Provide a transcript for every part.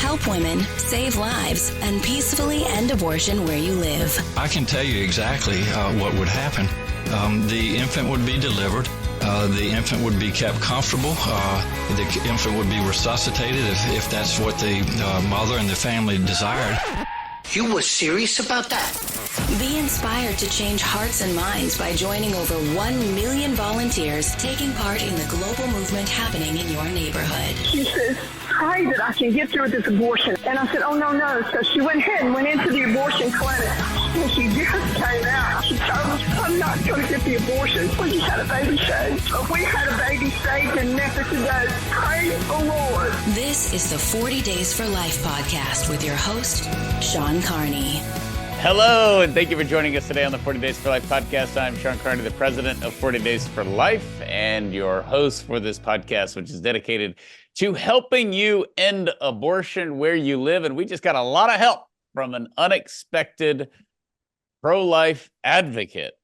help women, save lives, and peacefully end abortion where you live. I can tell you exactly what would happen. The infant would be delivered. The infant would be kept comfortable. The infant would be resuscitated if that's what the mother and the family desired. You were serious about that? Be inspired to change hearts and minds by joining over 1 million volunteers taking part in the global movement happening in your neighborhood. She says, pray that I can get through this abortion. And I said, oh, no. So she went ahead and went into the abortion clinic. And she just came out. She told us, I'm not going to get the abortion. We just had a baby saved. We had a baby saved in Memphis today. Praise the Lord. This is the 40 Days for Life podcast with your host, Sean Carney. Hello, and thank you for joining us today on the 40 Days for Life podcast. I'm Sean Carney, the president of 40 Days for Life, and your host for this podcast, which is dedicated to helping you end abortion where you live. And we just got a lot of help from an unexpected pro-life advocate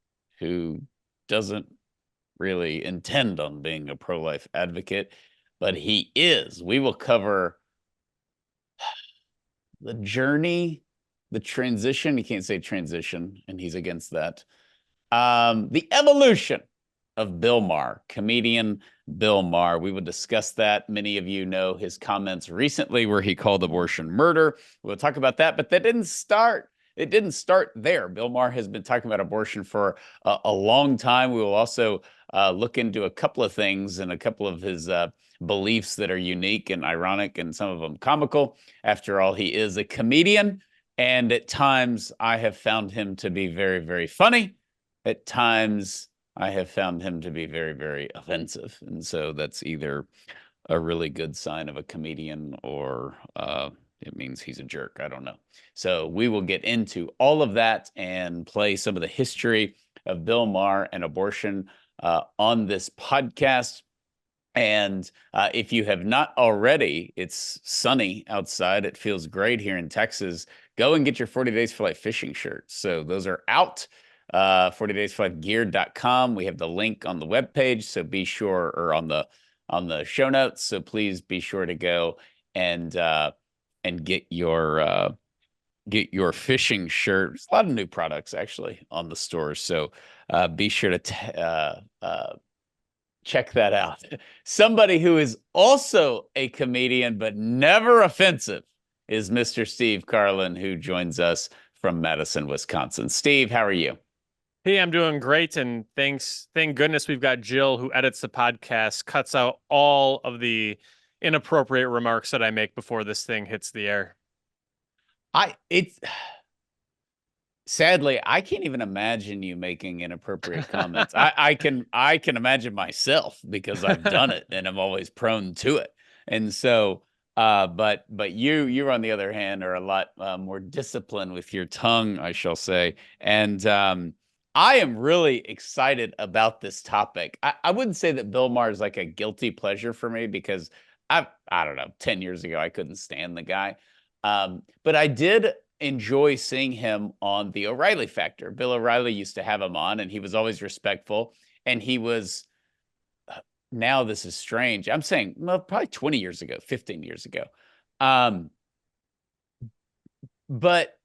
who doesn't really intend on being a pro-life advocate, but he is. We will cover the journey, the transition. He can't say transition, and he's against that. The evolution of Bill Maher, comedian Bill Maher. We will discuss that. Many of you know his comments recently where he called abortion murder. We'll talk about that, but that didn't start. It didn't start there. Bill Maher has been talking about abortion for a long time. We will also look into a couple of things and a couple of his beliefs that are unique and ironic and some of them comical. After all, he is a comedian. And at times, I have found him to be very, very funny. At times, I have found him to be very, very offensive. And so that's either a really good sign of a comedian or it means he's a jerk. I don't know. So we will get into all of that and play some of the history of Bill Maher and abortion on this podcast. And if you have not already, it's sunny outside. It feels great here in Texas. Go and get your 40 Days for Life fishing shirts. So those are out. 40daysforlifegear.com. We have the link on the webpage. So be sure, or on the show notes. So please be sure to go and get your fishing shirt. There's a lot of new products actually on the store. So be sure to check that out. Somebody who is also a comedian, but never offensive, is Mr. Steve Carlin, who joins us from Madison, Wisconsin. Steve, how are you? Hey, I'm doing great. And thank goodness we've got Jill, who edits the podcast, cuts out all of the inappropriate remarks that I make before this thing hits the air. Sadly, I can't even imagine you making inappropriate comments. I can imagine myself because I've done it and I'm always prone to it. And so, but you on the other hand are a lot more disciplined with your tongue, I shall say. And I am really excited about this topic. I wouldn't say that Bill Maher is like a guilty pleasure for me because I don't know, 10 years ago I couldn't stand the guy, but I did enjoy seeing him on the O'Reilly Factor. Bill O'Reilly used to have him on, and he was always respectful. And he was, now this is strange, I'm saying, well, probably 20 years ago, 15 years ago. But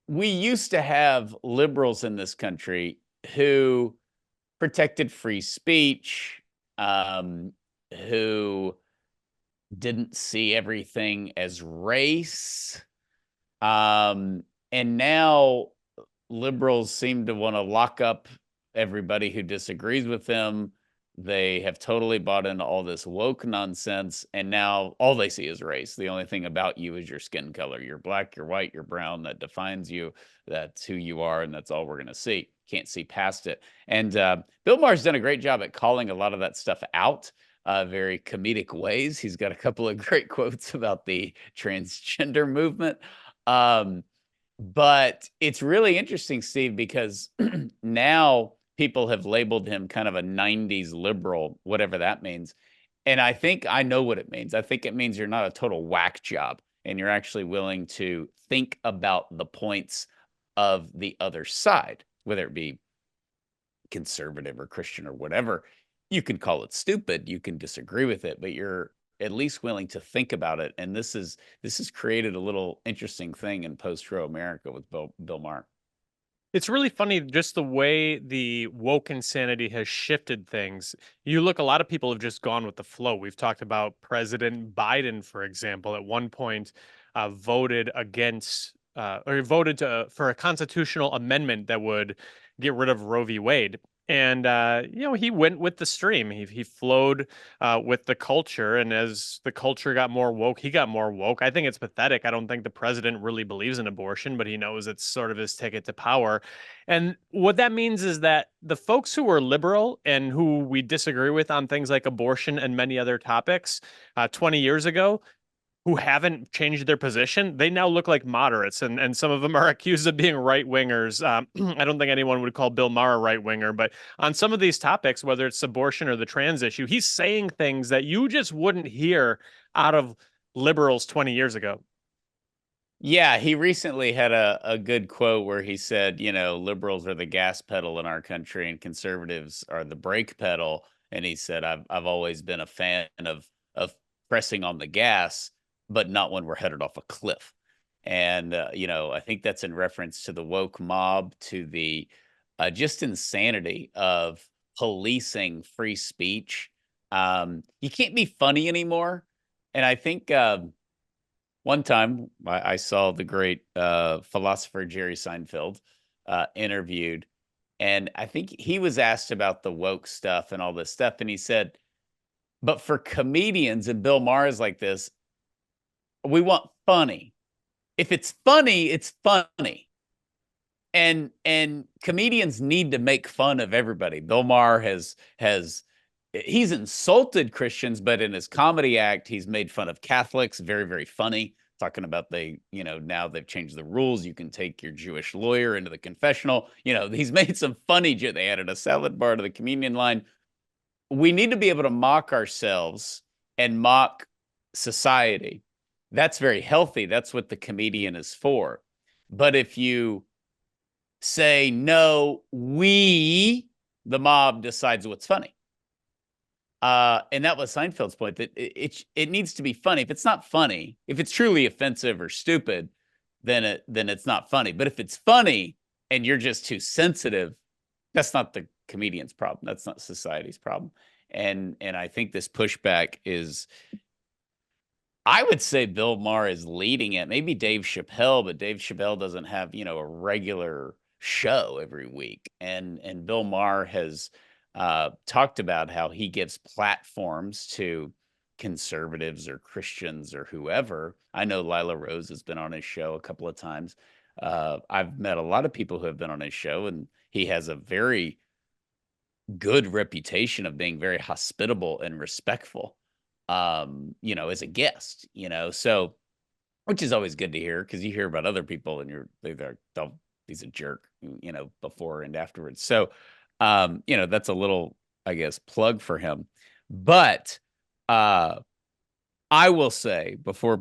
we used to have liberals in this country who protected free speech, who didn't see everything as race. And now liberals seem to want to lock up everybody who disagrees with them. They have totally bought into all this woke nonsense. And now all they see is race. The only thing about you is your skin color. You're black, you're white, you're brown. That defines you. That's who you are. And that's all we're going to see. Can't see past it. And Bill Maher's done a great job at calling a lot of that stuff out. Very comedic ways. He's got a couple of great quotes about the transgender movement. But it's really interesting, Steve, because now people have labeled him kind of a 90s liberal, whatever that means. And I think I know what it means. I think it means you're not a total whack job and you're actually willing to think about the points of the other side, whether it be conservative or Christian or whatever. You can call it stupid. You can disagree with it, but you're at least willing to think about it. And this has created a little interesting thing in post-Roe America with Bill Maher. It's really funny just the way the woke insanity has shifted things. You look, a lot of people have just gone with the flow. We've talked about President Biden, for example, at one point voted against or voted for a constitutional amendment that would get rid of Roe v. Wade. And he went with the stream. He flowed with the culture, and as the culture got more woke, he got more woke. I think it's pathetic. I don't think the president really believes in abortion, but he knows it's sort of his ticket to power. And what that means is that the folks who are liberal and who we disagree with on things like abortion and many other topics 20 years ago, who haven't changed their position, they now look like moderates, and some of them are accused of being right wingers. I don't think anyone would call Bill Maher a right winger, but on some of these topics, whether it's abortion or the trans issue, he's saying things that you just wouldn't hear out of liberals 20 years ago. Yeah, he recently had a good quote where he said, liberals are the gas pedal in our country and conservatives are the brake pedal. And he said, I've always been a fan of pressing on the gas, but not when we're headed off a cliff. And, I think that's in reference to the woke mob, to the just insanity of policing free speech. You can't be funny anymore. And I think one time I saw the great philosopher Jerry Seinfeld interviewed, and I think he was asked about the woke stuff and all this stuff. And he said, but for comedians, and Bill Maher is like this, we want funny. If it's funny, it's funny. And comedians need to make fun of everybody. Bill Maher he's insulted Christians, but in his comedy act, he's made fun of Catholics. Very, very funny. Talking about now they've changed the rules. You can take your Jewish lawyer into the confessional. He's made some funny. They added a salad bar to the communion line. We need to be able to mock ourselves and mock society. That's very healthy. That's what the comedian is for. But if you say, no, the mob decides what's funny. And that was Seinfeld's point, that it needs to be funny. If it's not funny, if it's truly offensive or stupid, then it's not funny. But if it's funny and you're just too sensitive, that's not the comedian's problem. That's not society's problem. And I think this pushback is, I would say Bill Maher is leading it. Maybe Dave Chappelle, but Dave Chappelle doesn't have, a regular show every week. And Bill Maher has talked about how he gives platforms to conservatives or Christians or whoever. I know Lila Rose has been on his show a couple of times. I've met a lot of people who have been on his show, and he has a very good reputation of being very hospitable and respectful, as a guest, so, which is always good to hear, because you hear about other people and he's a jerk, before and afterwards. So, that's a little, I guess, plug for him. But I will say, before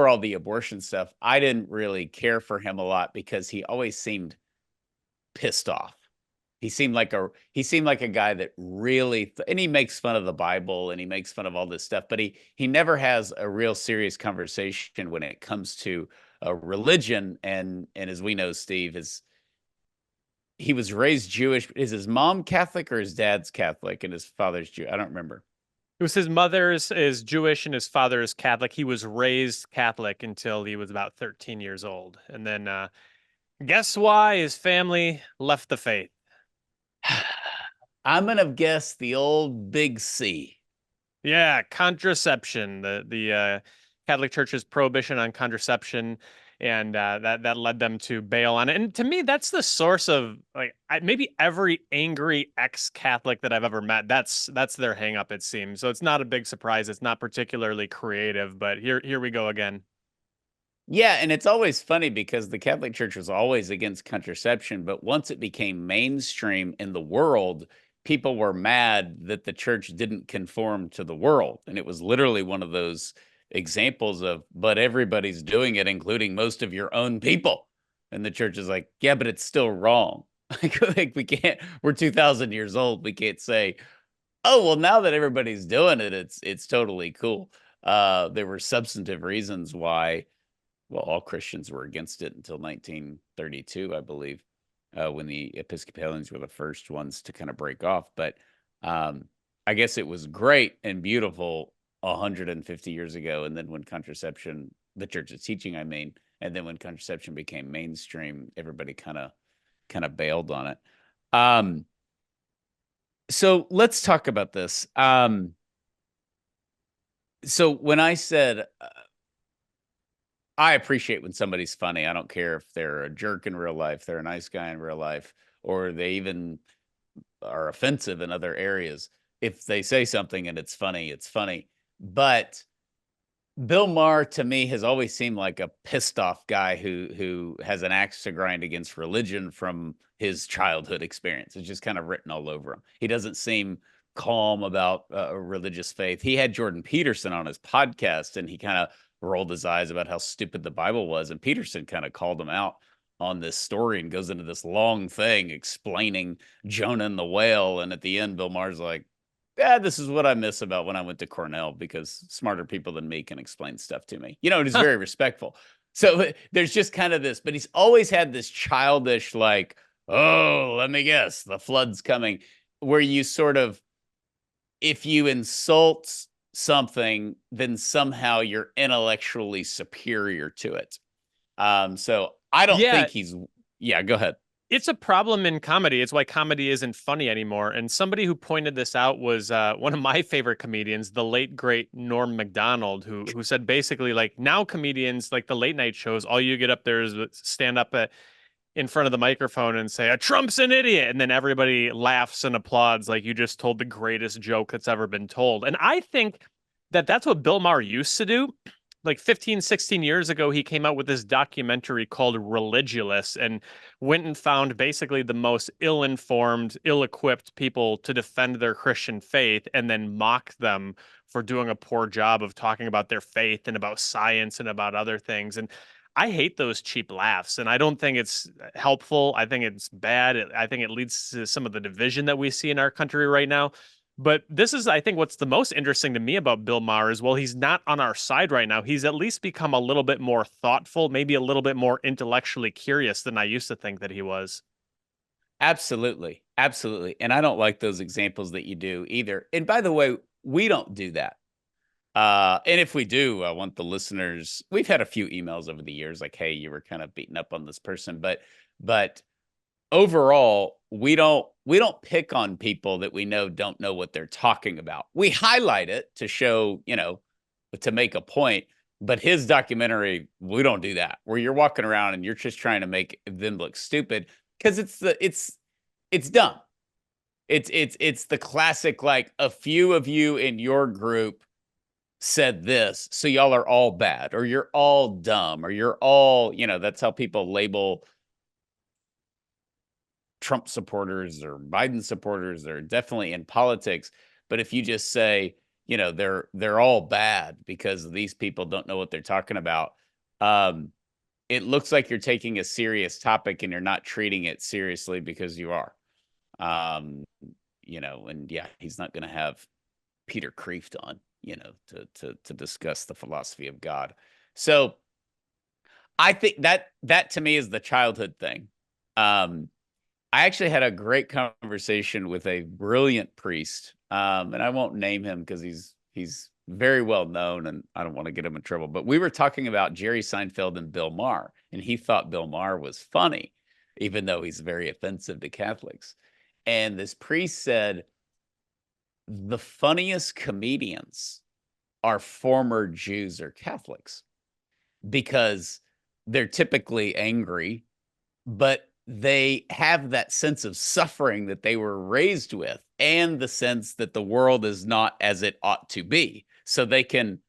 all the abortion stuff, I didn't really care for him a lot because he always seemed pissed off. He seemed like a guy that really, and he makes fun of the Bible and he makes fun of all this stuff, but he never has a real serious conversation when it comes to religion. And as we know, Steve, he was raised Jewish. Is his mom Catholic or his dad's Catholic and his father's Jew? I don't remember. It was his mother's is Jewish and his father is Catholic. He was raised Catholic until he was about 13 years old. And then guess why his family left the faith? I'm going to guess the old big C. Yeah, contraception. The Catholic Church's prohibition on contraception, and that led them to bail on it. And to me, that's the source of maybe every angry ex-Catholic that I've ever met. That's their hang up, it seems. So it's not a big surprise. It's not particularly creative, but here we go again. Yeah, and it's always funny because the Catholic Church was always against contraception, but once it became mainstream in the world, people were mad that the church didn't conform to the world. And it was literally one of those examples of, but everybody's doing it, including most of your own people. And the church is like, yeah, but it's still wrong. Like we can't, we're 2,000 years old. We can't say Oh, well, now that everybody's doing it, it's totally cool. There were substantive reasons why, well, all Christians were against it until 1932, I believe, when the Episcopalians were the first ones to kind of break off. But I guess it was great and beautiful 150 years ago. And then when contraception, the church's teaching, I mean, and then when contraception became mainstream, everybody kind of bailed on it. So let's talk about this. So when I said, I appreciate when somebody's funny. I don't care if they're a jerk in real life, they're a nice guy in real life, or they even are offensive in other areas. If they say something and it's funny, it's funny. But Bill Maher to me has always seemed like a pissed off guy who has an axe to grind against religion from his childhood experience. It's just kind of written all over him. He doesn't seem calm about religious faith. He had Jordan Peterson on his podcast, and he kind of rolled his eyes about how stupid the Bible was. And Peterson kind of called him out on this story and goes into this long thing explaining Jonah and the whale. And at the end, Bill Maher's like, yeah, this is what I miss about when I went to Cornell, because smarter people than me can explain stuff to me. It is very respectful. So there's just kind of this, but he's always had this childish, like, oh, let me guess, the flood's coming, where you sort of, if you insult something, then somehow you're intellectually superior to it. So I don't think he's, go ahead. It's a problem in comedy. It's why comedy isn't funny anymore. And somebody who pointed this out was one of my favorite comedians, the late, great Norm Macdonald, who said basically, like, now comedians, like the late night shows, all you get up there is stand up in front of the microphone and say, Trump's an idiot. And then everybody laughs and applauds like you just told the greatest joke that's ever been told. And I think that that's what Bill Maher used to do. Like 15, 16 years ago, he came out with this documentary called Religulous and went and found basically the most ill-informed, ill-equipped people to defend their Christian faith and then mock them for doing a poor job of talking about their faith and about science and about other things. And I hate those cheap laughs, and I don't think it's helpful. I think it's bad. I think it leads to some of the division that we see in our country right now. But this is, I think, what's the most interesting to me about Bill Maher is, well, he's not on our side right now. He's at least become a little bit more thoughtful, maybe a little bit more intellectually curious than I used to think that he was. Absolutely. Absolutely. And I don't like those examples that you do either. And by the way, we don't do that. And if we do, I want the listeners, we've had a few emails over the years like, hey, you were kind of beating up on this person, but overall, we don't pick on people that we know don't know what they're talking about. We highlight it to show, to make a point. But his documentary, we don't do that, where you're walking around and you're just trying to make them look stupid, because it's dumb. It's the classic, like, a few of you in your group said this, so y'all are all bad, or you're all dumb, or you're all, that's how people label Trump supporters or Biden supporters. They're definitely in politics. But if you just say, they're all bad because these people don't know what they're talking about, it looks like you're taking a serious topic and you're not treating it seriously, because you are. And he's not going to have Peter Kreeft on, to discuss the philosophy of God. So I think that to me is the childhood thing. I actually had a great conversation with a brilliant priest, and I won't name him because he's very well known, and I don't want to get him in trouble. But we were talking about Jerry Seinfeld and Bill Maher, and he thought Bill Maher was funny, even though he's very offensive to Catholics. And this priest said, the funniest comedians are former Jews or Catholics, because they're typically angry, but they have that sense of suffering that they were raised with, and the sense that the world is not as it ought to be. So they can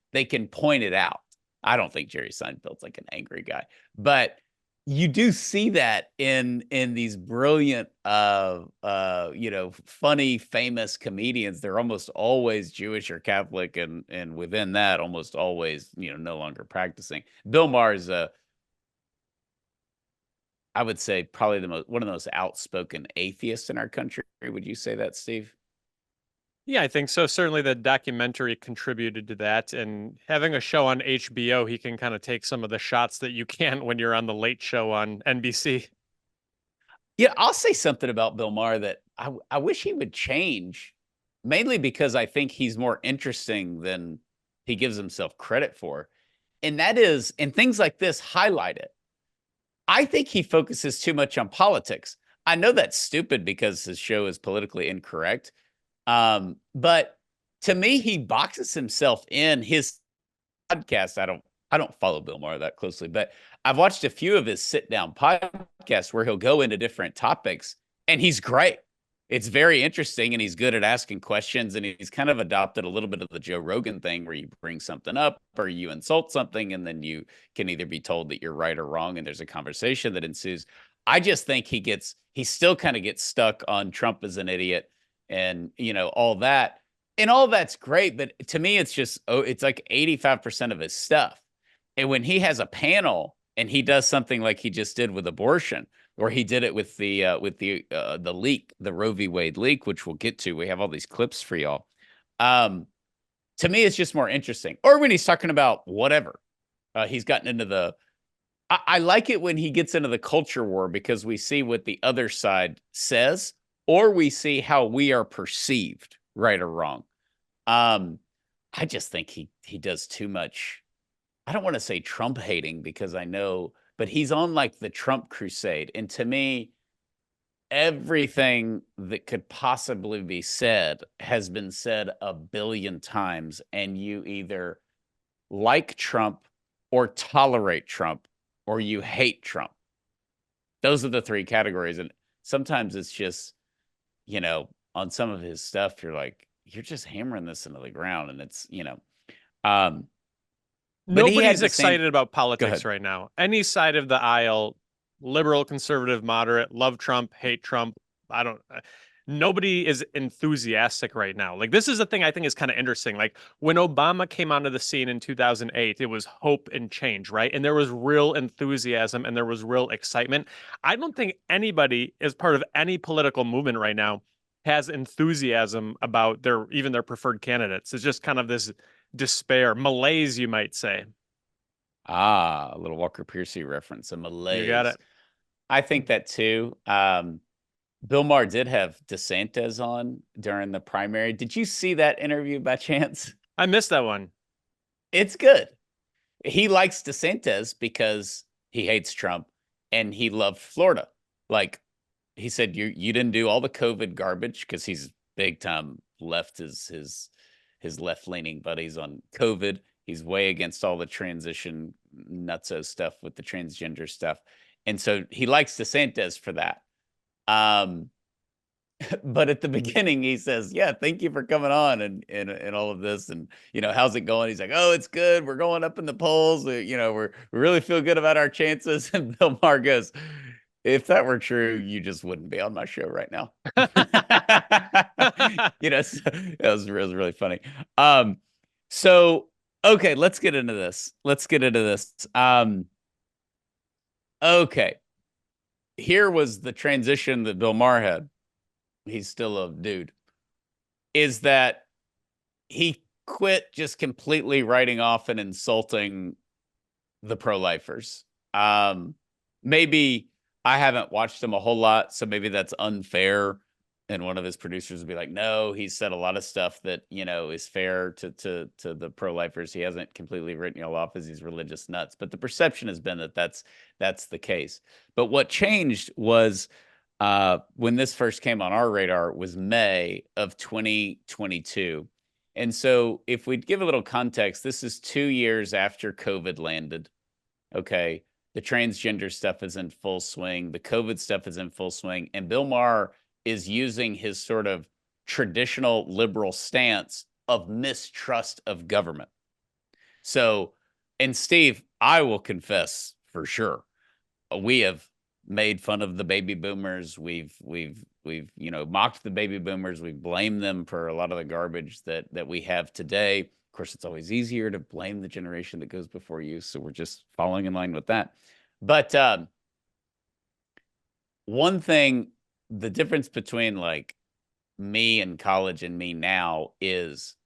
point it out. I don't think Jerry Seinfeld's like an angry guy, but you do see that in these brilliant, funny, famous comedians. They're almost always Jewish or Catholic, and within that, almost always, no longer practicing. Bill Maher is I would say probably one of the most outspoken atheists in our country. Would you say that, Steve? Yeah, I think so. Certainly the documentary contributed to that. And having a show on HBO, he can kind of take some of the shots that you can't when you're on the late show on NBC. Yeah, I'll say something about Bill Maher that I wish he would change, mainly because I think he's more interesting than he gives himself credit for. And that is, and things like this highlight it. I think he focuses too much on politics. I know that's stupid because his show is politically incorrect. But to me, he boxes himself in his podcast. I don't follow Bill Maher that closely, but I've watched a few of his sit down podcasts where he'll go into different topics, and he's great. It's very interesting, and he's good at asking questions, and he's kind of adopted a little bit of the Joe Rogan thing where you bring something up or you insult something, and then you can either be told that you're right or wrong, and there's a conversation that ensues. I just think he still kind of gets stuck on Trump as an idiot and, all that. And all that's great, but to me, it's like 85% of his stuff. And when he has a panel and he does something like he just did with abortion, or he did it with the leak, the Roe v. Wade leak, which we'll get to. We have all these clips for y'all. To me, it's just more interesting. Or when he's talking about whatever, he's gotten into I like it when he gets into the culture war because we see what the other side says, or we see how we are perceived, right or wrong. I just think he does too much. I don't want to say Trump hating because I know, but he's on like the Trump crusade. And to me, everything that could possibly be said has been said a billion times. And you either like Trump or tolerate Trump or you hate Trump. Those are the three categories. And sometimes it's just, on some of his stuff, you're like, you're just hammering this into the ground. And it's, Nobody's excited about politics right now. Any side of the aisle, liberal, conservative, moderate, love Trump, hate Trump. Nobody is enthusiastic right now. Like, this is the thing I think is kind of interesting. Like, when Obama came onto the scene in 2008, it was hope and change, right? And there was real enthusiasm and there was real excitement. I don't think anybody, as part of any political movement right now, has enthusiasm about their preferred candidates. It's just kind of this despair, malaise, you might say. A little Walker Piercy reference, a malaise. You got it. I think that too. Bill Maher did have DeSantis on during the primary. Did you see that interview by chance? I missed that one. It's good. He likes DeSantis because he hates Trump and he loved Florida. Like he said, you didn't do all the COVID garbage because he's big time left his left-leaning buddies on COVID. He's way against all the transition nutso stuff with the transgender stuff. And so he likes DeSantis for that. But at the beginning, he says, yeah, thank you for coming on and all of this. And, how's it going? He's like, oh, it's good. We're going up in the polls. We really feel good about our chances. And Bill Maher goes, if that were true, you just wouldn't be on my show right now. So it was really funny. So, okay, let's get into this. Okay. Here was the transition that Bill Maher had. He's still a dude. Is that he quit just completely writing off and insulting the pro-lifers. Maybe I haven't watched him a whole lot, so maybe that's unfair. And one of his producers would be like, no, he said a lot of stuff that, is fair to the pro-lifers. He hasn't completely written y'all off as these religious nuts. But the perception has been that that's the case. But what changed was when this first came on our radar was May of 2022. And so if we give a little context, this is 2 years after COVID landed. Okay. The transgender stuff is in full swing. The COVID stuff is in full swing. And Bill Maher is using his sort of traditional liberal stance of mistrust of government. So, and Steve, I will confess for sure, we have made fun of the baby boomers. We've mocked the baby boomers. We've blamed them for a lot of the garbage that we have today. Of course, it's always easier to blame the generation that goes before you. So we're just following in line with that. But one thing, the difference between like me in college and me now is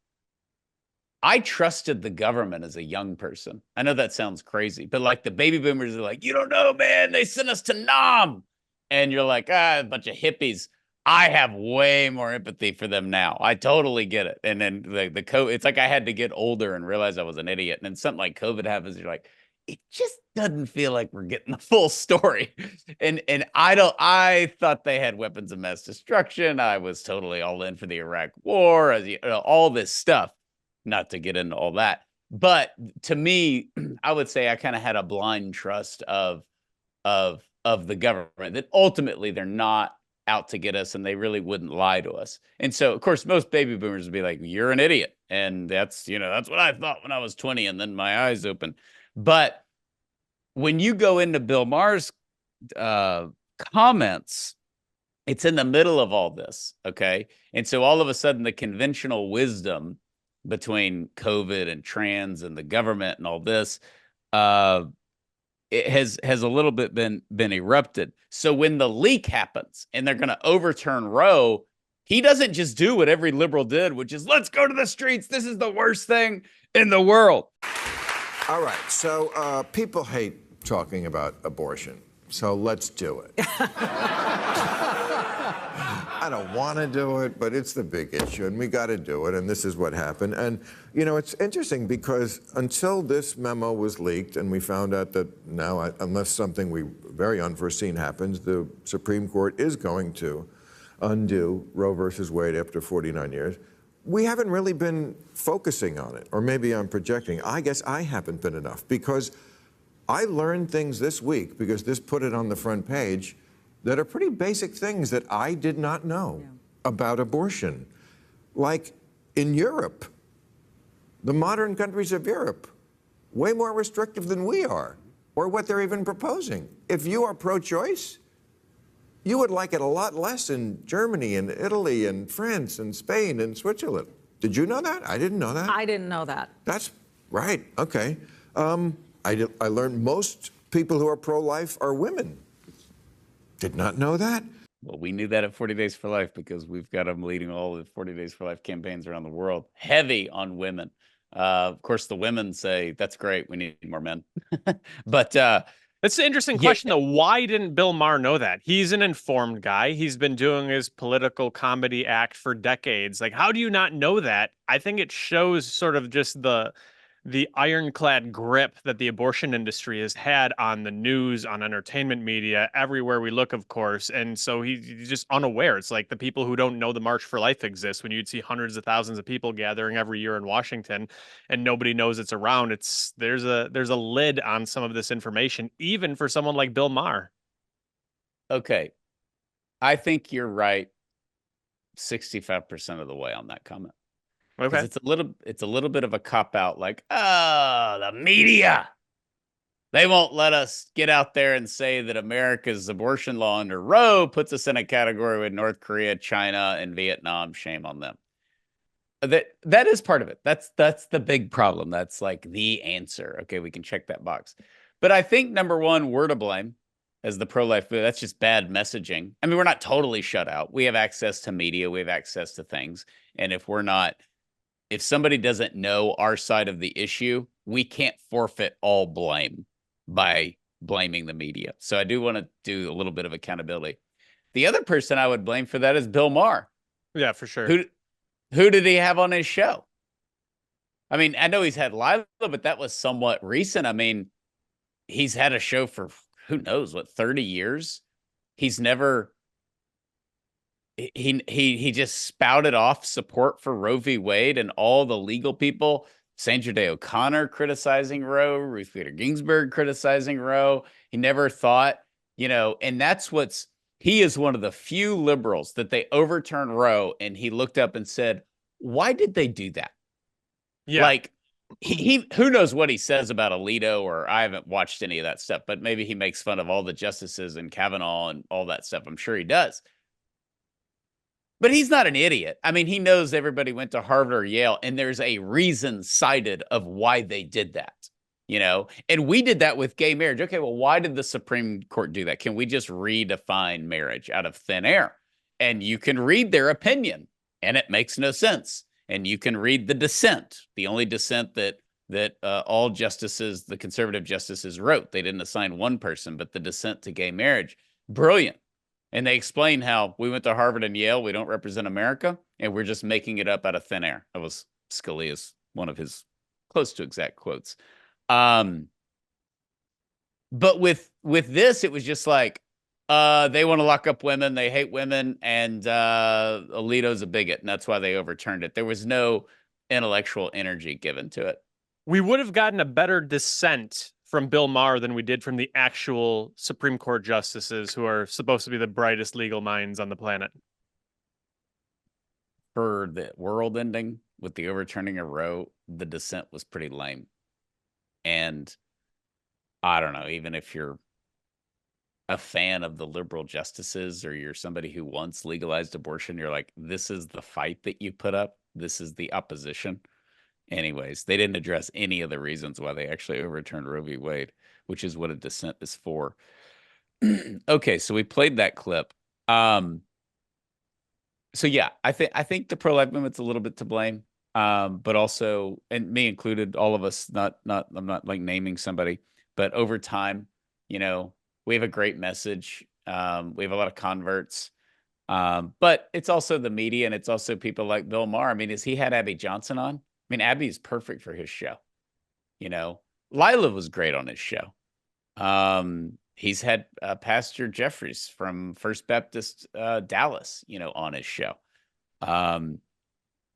I trusted the government as a young person. I know that sounds crazy, but like the baby boomers are like, you don't know, man, they sent us to Nam. And you're like, a bunch of hippies. I have way more empathy for them now. I totally get it. And then the COVID, it's like I had to get older and realize I was an idiot. And then something like COVID happens, you're like, it just doesn't feel like we're getting the full story. And I thought they had weapons of mass destruction. I was totally all in for the Iraq war, all this stuff. Not to get into all that. But to me, I would say I kind of had a blind trust of the government, that ultimately they're not out to get us and they really wouldn't lie to us. And so, of course, most baby boomers would be like, you're an idiot. And that's what I thought when I was 20, and then my eyes open. But when you go into Bill Maher's comments, it's in the middle of all this, okay? And so all of a sudden, the conventional wisdom between COVID and trans and the government and all this, it has a little bit been erupted. So when the leak happens and they're going to overturn Roe, he doesn't just do what every liberal did, which is let's go to the streets. This is the worst thing in the world. All right. So people hate talking about abortion. So let's do it. I don't want to do it, but it's the big issue, and we got to do it, and this is what happened. And, it's interesting because until this memo was leaked and we found out that now, unless something very unforeseen happens, the Supreme Court is going to undo Roe versus Wade after 49 years, we haven't really been focusing on it. Or maybe I'm projecting. I guess I haven't been enough, because I learned things this week, because this put it on the front page, that are pretty basic things that I did not know about abortion. Like in Europe, the modern countries of Europe, way more restrictive than we are, or what they're even proposing. If you are pro-choice, you would like it a lot less in Germany and Italy and France and Spain and Switzerland. Did you know that? I didn't know that. I didn't know that. That's right. Okay. I learned most people who are pro-life are women. Did not know that. Well, we knew that at 40 Days for Life, because we've got them leading all the 40 Days for Life campaigns around the world, heavy on women. Of course, the women say, that's great, we need more men. But that's an interesting question, though. Why didn't Bill Maher know that? He's an informed guy. He's been doing his political comedy act for decades. Like, how do you not know that? I think it shows sort of just the ironclad grip that the abortion industry has had on the news, on entertainment media, everywhere we look, of course. And so he's just unaware. It's like the people who don't know the March for Life exists, when you'd see hundreds of thousands of people gathering every year in Washington and nobody knows it's around. There's a lid on some of this information, even for someone like Bill Maher. Okay. I think you're right 65% of the way on that comment. Okay. It's a little bit of a cop out, like, the media, they won't let us get out there and say that America's abortion law under Roe puts us in a category with North Korea, China, and Vietnam. Shame on them. That is part of it. That's the big problem. That's like the answer. Okay, we can check that box. But I think number one, we're to blame as the pro-life. That's just bad messaging. I mean, we're not totally shut out. We have access to media. We have access to things. And if somebody doesn't know our side of the issue, we can't forfeit all blame by blaming the media. So I do want to do a little bit of accountability. The other person I would blame for that is Bill Maher. Yeah, for sure. Who did he have on his show? I mean, I know he's had Lila, but that was somewhat recent. I mean, he's had a show for who knows what, 30 years. He's never... He just spouted off support for Roe v. Wade, and all the legal people, Sandra Day O'Connor criticizing Roe, Ruth Bader Ginsburg criticizing Roe. He never thought, and he is one of the few liberals that they overturned Roe, and he looked up and said, why did they do that? Yeah. Like, he who knows what he says about Alito, or I haven't watched any of that stuff, but maybe he makes fun of all the justices and Kavanaugh and all that stuff. I'm sure he does. But he's not an idiot. I mean, he knows everybody went to Harvard or Yale, and there's a reason cited of why they did that, And we did that with gay marriage. Okay, well, why did the Supreme Court do that? Can we just redefine marriage out of thin air? and you can read their opinion, and it makes no sense. And you can read the dissent, the only dissent that all justices, the conservative justices, wrote. They didn't assign one person, but the dissent to gay marriage, brilliant. And they explain how we went to Harvard and Yale, we don't represent America, and we're just making it up out of thin air. That was Scalia's, one of his close to exact quotes. But with this, it was just like, they want to lock up women, they hate women, and Alito's a bigot, and that's why they overturned it. There was no intellectual energy given to it. We would have gotten a better dissent from Bill Maher than we did from the actual Supreme Court justices, who are supposed to be the brightest legal minds on the planet. For the world ending with the overturning of Roe, the dissent was pretty lame. And I don't know, even if you're a fan of the liberal justices, or you're somebody who once legalized abortion, you're like, this is the fight that you put up. This is the opposition. Anyways, they didn't address any of the reasons why they actually overturned Roe v. Wade, which is what a dissent is for. Okay, so we played that clip. So yeah, I think the pro-life movement's a little bit to blame, but also, and me included, all of us. I'm not like naming somebody, but over time, we have a great message. We have a lot of converts, but it's also the media, and it's also people like Bill Maher. I mean, has he had Abby Johnson on? I mean, Abby's perfect for his show. Lila was great on his show. He's had Pastor Jeffries from First Baptist Dallas, on his show.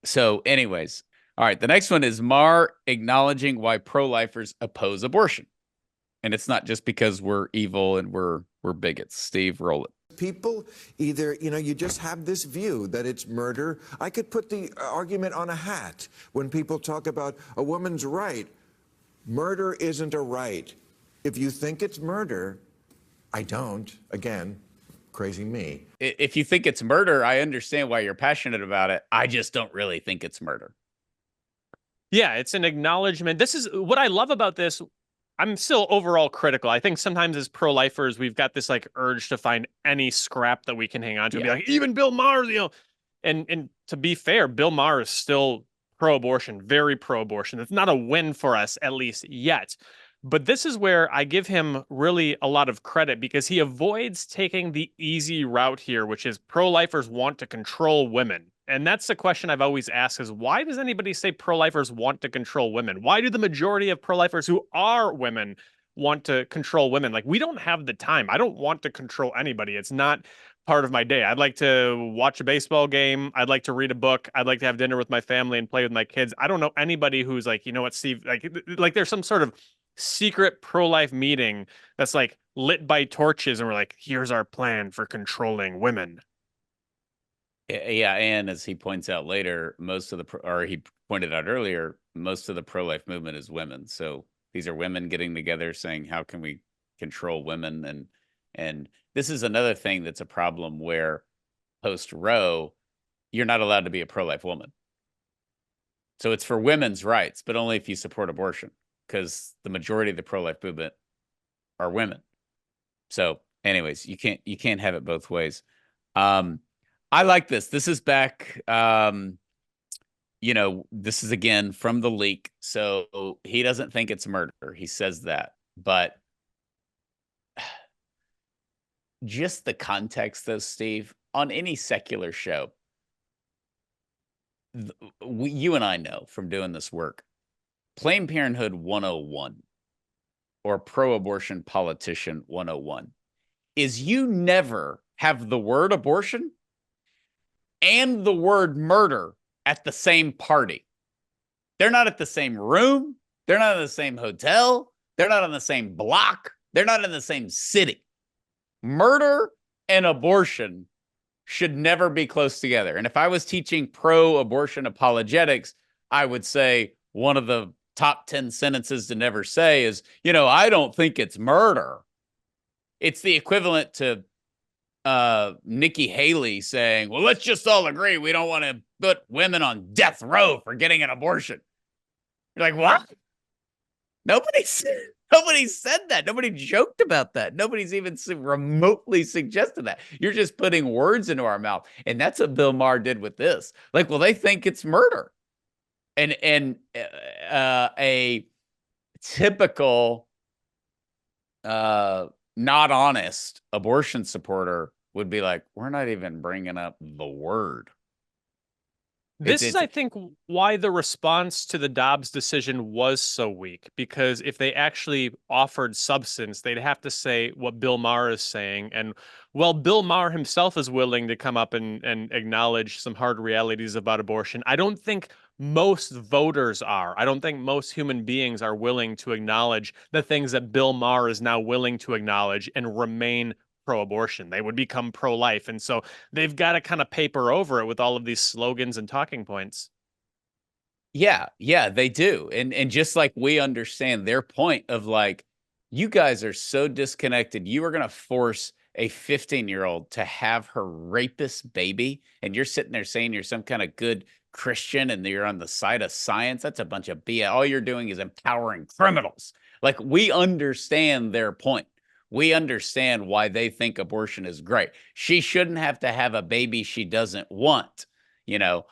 So anyways, all right, the next one is Maher acknowledging why pro-lifers oppose abortion. And it's not just because we're evil and we're bigots. Steve, roll it. People either, you just have this view that it's murder. I could put the argument on a hat when people talk about a woman's right. Murder isn't a right. If you think it's murder, I don't. Again, crazy me. If you think it's murder, I understand why you're passionate about it. I just don't really think it's murder. Yeah, it's an acknowledgement. This is what I love about this. I'm still overall critical. I think sometimes as pro-lifers, we've got this like urge to find any scrap that we can hang on to and be like, even Bill Maher, and to be fair, Bill Maher is still pro-abortion, very pro-abortion. It's not a win for us, at least yet. But this is where I give him really a lot of credit, because he avoids taking the easy route here, which is pro-lifers want to control women. And that's the question I've always asked, is why does anybody say pro-lifers want to control women? Why do the majority of pro-lifers who are women want to control women? Like, we don't have the time. I don't want to control anybody. It's not part of my day. I'd like to watch a baseball game. I'd like to read a book. I'd like to have dinner with my family and play with my kids. I don't know anybody who's like, you know what, Steve, like there's some sort of secret pro-life meeting that's like lit by torches, and we're like, here's our plan for controlling women. Yeah, and as he points out later, he pointed out earlier, most of the pro-life movement is women. So these are women getting together saying, how can we control women? And this is another thing that's a problem, where post-Roe, you're not allowed to be a pro-life woman. So it's for women's rights, but only if you support abortion, because the majority of the pro-life movement are women. So anyways, you can't have it both ways. I like this. This is back, this is again from the leak. So he doesn't think it's murder. He says that. But just the context, though, Steve, on any secular show, you and I know from doing this work, Planned Parenthood 101 or pro-abortion politician 101 is you never have the word abortion and the word murder at the same party. They're not at the same room. They're not in the same hotel. They're not on the same block. They're not in the same city. Murder and abortion should never be close together. And if I was teaching pro-abortion apologetics, I would say one of the top 10 sentences to never say is, I don't think it's murder. It's the equivalent to Nikki Haley saying, well, let's just all agree we don't want to put women on death row for getting an abortion. You're like, what? Nobody Nobody said that. Nobody joked about that. Nobody's even remotely suggested that. You're just putting words into our mouth. And that's what Bill Maher did with this. Like, well, they think it's murder. And a typical not honest abortion supporter would be like, we're not even bringing up the word. This is, I think, why the response to the Dobbs decision was so weak, because if they actually offered substance, they'd have to say what Bill Maher is saying. And while Bill Maher himself is willing to come up and acknowledge some hard realities about abortion, I don't think most voters are. I don't think most human beings are willing to acknowledge the things that Bill Maher is now willing to acknowledge and remain pro-abortion. They would become pro-life. And so they've got to kind of paper over it with all of these slogans and talking points. Yeah, they do. And just like we understand their point of like, you guys are so disconnected. You are going to force a 15-year-old to have her rapist baby, and you're sitting there saying you're some kind of good Christian and you're on the side of science. That's a bunch of BS. All you're doing is empowering criminals. Like, we understand their point. We understand why they think abortion is great. She shouldn't have to have a baby she doesn't want. You know,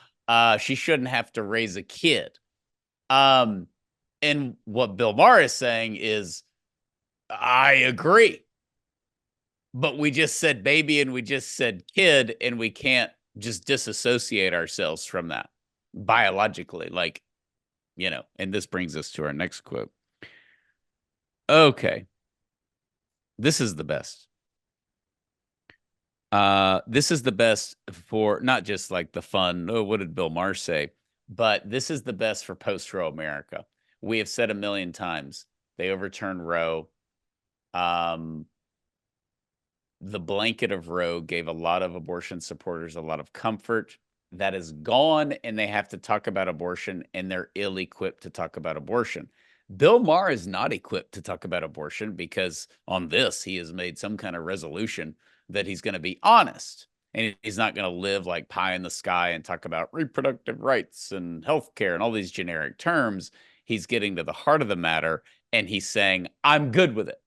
she shouldn't have to raise a kid. And what Bill Maher is saying is, I agree. But we just said baby and we just said kid, and we can't just disassociate ourselves from that biologically. Like, you know, and this brings us to our next quote. Okay. This is the best. This is the best for not just like the fun, oh, what did Bill Maher say? But this is the best for post-Roe America. We have said a million times, they overturned Roe. The blanket of Roe gave a lot of abortion supporters a lot of comfort. That is gone, and they have to talk about abortion, and they're ill-equipped to talk about abortion. Bill Maher is not equipped to talk about abortion because on this, he has made some kind of resolution that he's going to be honest, and he's not going to live like pie in the sky and talk about reproductive rights and healthcare and all these generic terms. He's getting to the heart of the matter, and he's saying, I'm good with it.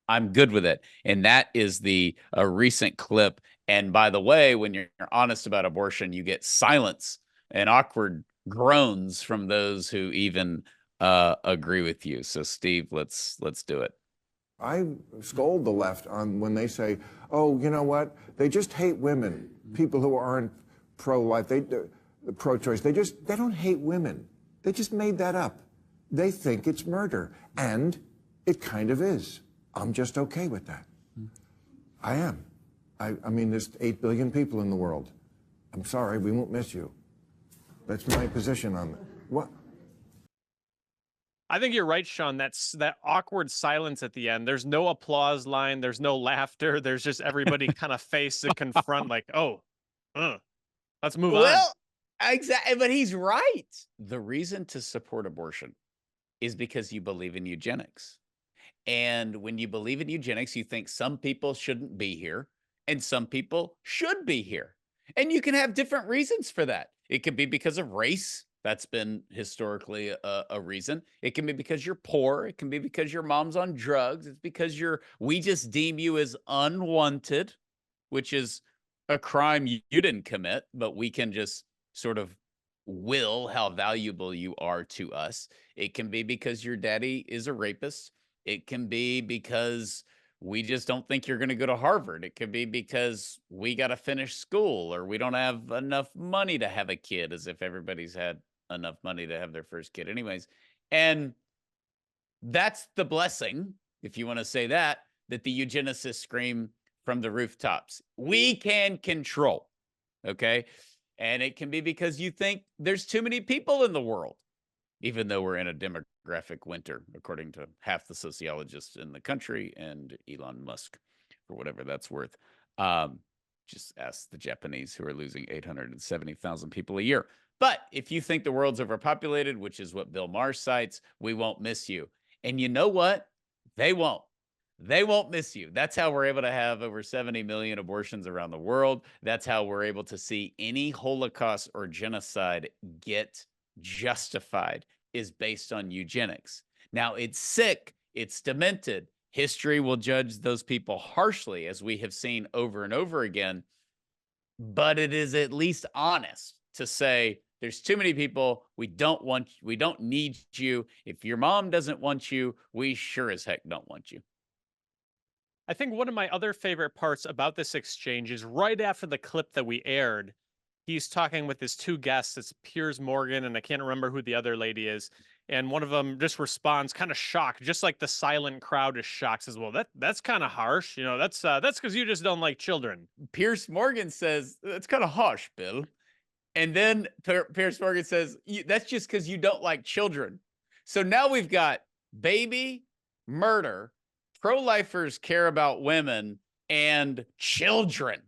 I'm good with it. And that is a recent clip. And by the way, when you're honest about abortion, you get silence and awkward groans from those who even agree with you. So Steve, let's do it. I scold the left on when they say, oh, you know what? They just hate women. People who aren't pro-life, pro-choice, they don't hate women. They just made that up. They think it's murder. And it kind of is. I'm just okay with that. I am. I mean, there's 8 billion people in the world. I'm sorry, we won't miss you. That's my position on that. What? I think you're right, Sean. That's that awkward silence at the end. There's no applause line. There's no laughter. There's just everybody kind of face to confront, like, oh, let's move on. Well, exactly. But he's right. The reason to support abortion is because you believe in eugenics. And when you believe in eugenics, you think some people shouldn't be here and some people should be here. And you can have different reasons for that. It could be because of race. That's been historically a reason. It can be because you're poor. It can be because your mom's on drugs. It's because we just deem you as unwanted, which is a crime you didn't commit, but we can just sort of will how valuable you are to us. It can be because your daddy is a rapist. It can be because we just don't think you're going to go to Harvard. It could be because we got to finish school, or we don't have enough money to have a kid, as if everybody's had enough money to have their first kid anyways. And that's the blessing, if you want to say that the eugenicists scream from the rooftops. We can control, okay? And it can be because you think there's too many people in the world, even though we're in a demographic winter, according to half the sociologists in the country and Elon Musk, for whatever that's worth. Just ask the Japanese, who are losing 870,000 people a year. But if you think the world's overpopulated, which is what Bill Maher cites, we won't miss you. And you know what? They won't. They won't miss you. That's how we're able to have over 70 million abortions around the world. That's how we're able to see any Holocaust or genocide get justified, is based on eugenics. Now, it's sick It's demented. History will judge those people harshly, as we have seen over and over again. But it is at least honest to say there's too many people. We don't need you. If your mom doesn't want you, we sure as heck don't want you. I think one of my other favorite parts about this exchange is right after the clip that we aired, he's talking with his two guests. It's Piers Morgan, and I can't remember who the other lady is. And one of them just responds kind of shocked, just like the silent crowd is shocked, says, well, that's kind of harsh. You know, that's because you just don't like children. Piers Morgan says, that's kind of harsh, Bill. And then Piers Morgan says, that's just because you don't like children. So now we've got baby, murder, pro-lifers care about women, and children.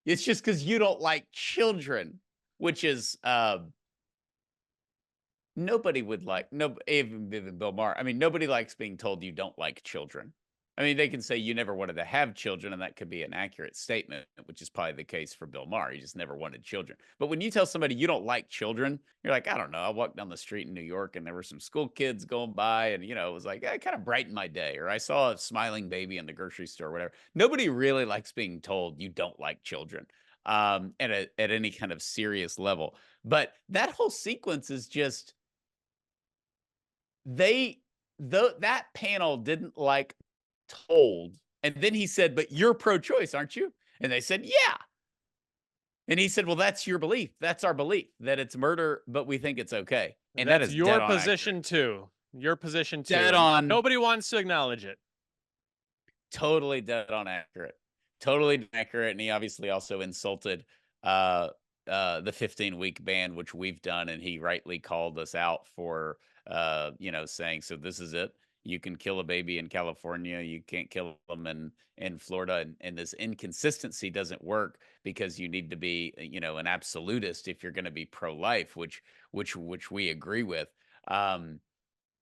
It's just because you don't like children, which is nobody would like, even Bill Maher. I mean, nobody likes being told you don't like children. I mean, they can say you never wanted to have children, and that could be an accurate statement, which is probably the case for Bill Maher. He just never wanted children. But when you tell somebody you don't like children, you're like, I don't know. I walked down the street in New York, and there were some school kids going by, and, it was like, it kind of brightened my day. Or I saw a smiling baby in the grocery store, or whatever. Nobody really likes being told you don't like children at any kind of serious level. But that whole sequence is just, that panel didn't like told, and then he said, but you're pro-choice, aren't you? And they said, yeah. And he said, well, that's your belief. That's our belief, that it's murder, but we think it's okay. And that's that is your position too. Your position too. Dead on. Nobody wants to acknowledge it. Totally dead on accurate. Totally accurate. And he obviously also insulted the 15-week ban, which we've done, and he rightly called us out for saying, so this is it. You can kill a baby in California. You can't kill them in Florida. And this inconsistency doesn't work because you need to be, an absolutist if you're going to be pro-life, which we agree with.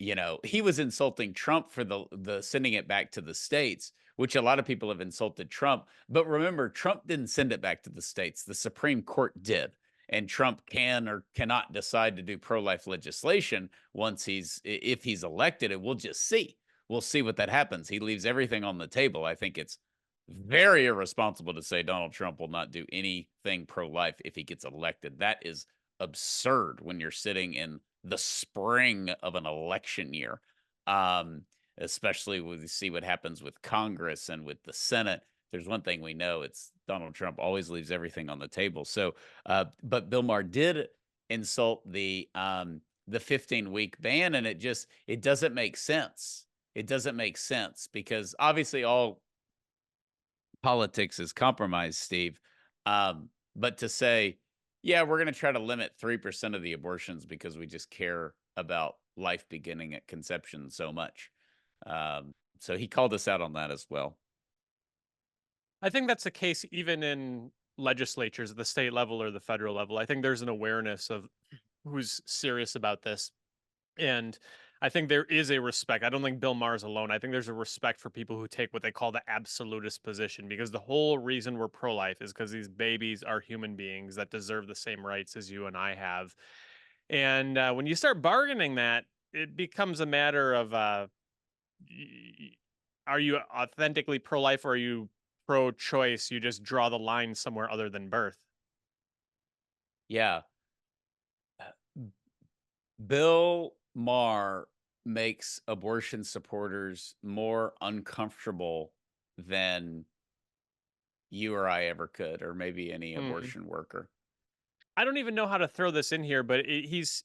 He was insulting Trump for the sending it back to the states, which a lot of people have insulted Trump. But remember, Trump didn't send it back to the states. The Supreme Court did. And Trump can or cannot decide to do pro-life legislation if he's elected, and we'll just see. We'll see what that happens. He leaves everything on the table. I think it's very irresponsible to say Donald Trump will not do anything pro-life if he gets elected. That is absurd when you're sitting in the spring of an election year, especially when you see what happens with Congress and with the Senate. There's one thing we know, it's Donald Trump always leaves everything on the table. So, but Bill Maher did insult the 15-week ban, and it doesn't make sense. It doesn't make sense because obviously all politics is compromise, Steve. But to say, yeah, we're going to try to limit 3% of the abortions because we just care about life beginning at conception so much. So he called us out on that as well. I think that's the case even in legislatures at the state level or the federal level. I think there's an awareness of who's serious about this. And I think there is a respect. I don't think Bill Maher's alone. I think there's a respect for people who take what they call the absolutist position, because the whole reason we're pro-life is because these babies are human beings that deserve the same rights as you and I have. And when you start bargaining that, it becomes a matter of, are you authentically pro-life or are you pro-choice? You just draw the line somewhere other than birth. Yeah. Bill Maher makes abortion supporters more uncomfortable than you or I ever could, or maybe any abortion worker. I don't even know how to throw this in here, but he's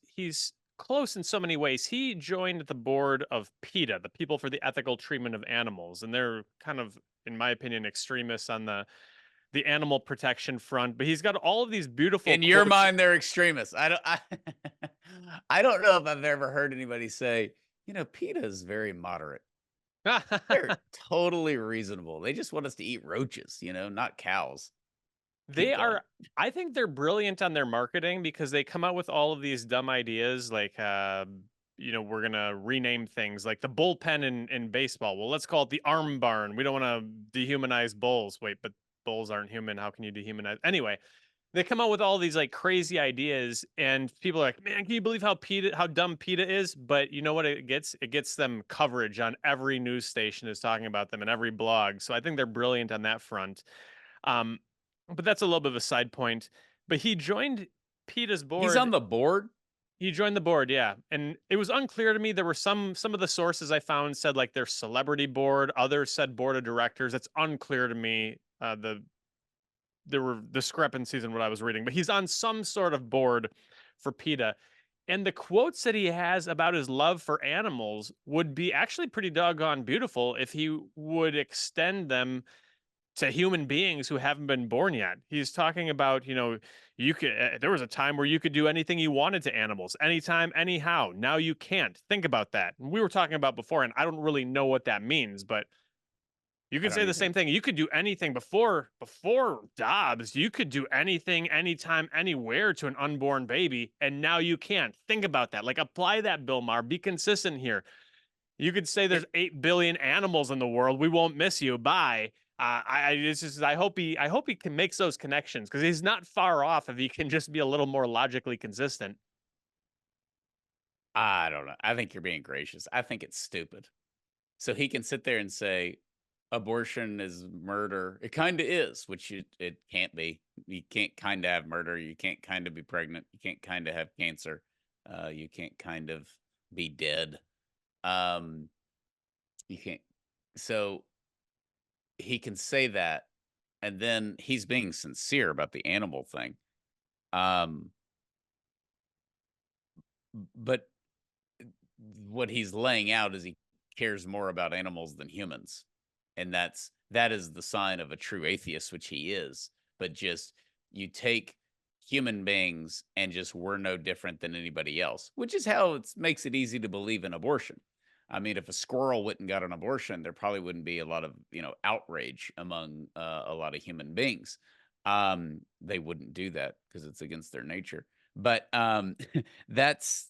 close in so many ways. He joined the board of PETA, the People for the Ethical Treatment of Animals, and they're kind of, in my opinion, extremists on the animal protection front. But he's got all of these beautiful. In your mind, they're extremists. I don't know if I've ever heard anybody say, PETA is very moderate. They're totally reasonable. They just want us to eat roaches, not cows. They are, I think they're brilliant on their marketing because they come out with all of these dumb ideas like, we're going to rename things like the bullpen in baseball. Well, let's call it the arm barn. We don't want to dehumanize bulls. Wait, but bulls aren't human. How can you dehumanize? Anyway, They come out with all these like crazy ideas, and people are like, "Man, can you believe how dumb PETA is?" But you know what it gets? It gets them coverage on every news station is talking about them and every blog. So I think they're brilliant on that front. Um, but that's a little bit of a side point. But he joined PETA's He's on board. the board. He joined the board, yeah. And it was unclear to me. There were some of the sources I found said like their celebrity board, others said board of directors. It's unclear to me. There were discrepancies in what I was reading, but he's on some sort of board for PETA. And the quotes that he has about his love for animals would be actually pretty doggone beautiful if he would extend them to human beings who haven't been born yet. He's talking about, you could, there was a time where you could do anything you wanted to animals, anytime, anyhow. Now you can't. Think about that. And we were talking about before, and I don't really know what that means, but you I could don't say the either. same thing. You could do anything before Dobbs. You could do anything, anytime, anywhere to an unborn baby, and now you can't. Think about that. Like apply that, Bill Maher. Be consistent here. You could say there's 8 billion animals in the world. We won't miss you. Bye. I hope he can makes those connections because he's not far off if he can just be a little more logically consistent. I don't know. I think you're being gracious. I think it's stupid. So he can sit there and say abortion is murder. It kind of is, which it can't be. You can't kind of have murder. You can't kind of be pregnant. You can't kind of have cancer. You can't kind of be dead. You can't. So he can say that, and then he's being sincere about the animal thing. But what he's laying out is he cares more about animals than humans, and that is the sign of a true atheist, which he is. But just you take human beings and just we're no different than anybody else, which is how it makes it easy to believe in abortion. I mean, if a squirrel went and got an abortion, there probably wouldn't be a lot of outrage among a lot of human beings. They wouldn't do that because it's against their nature. But that's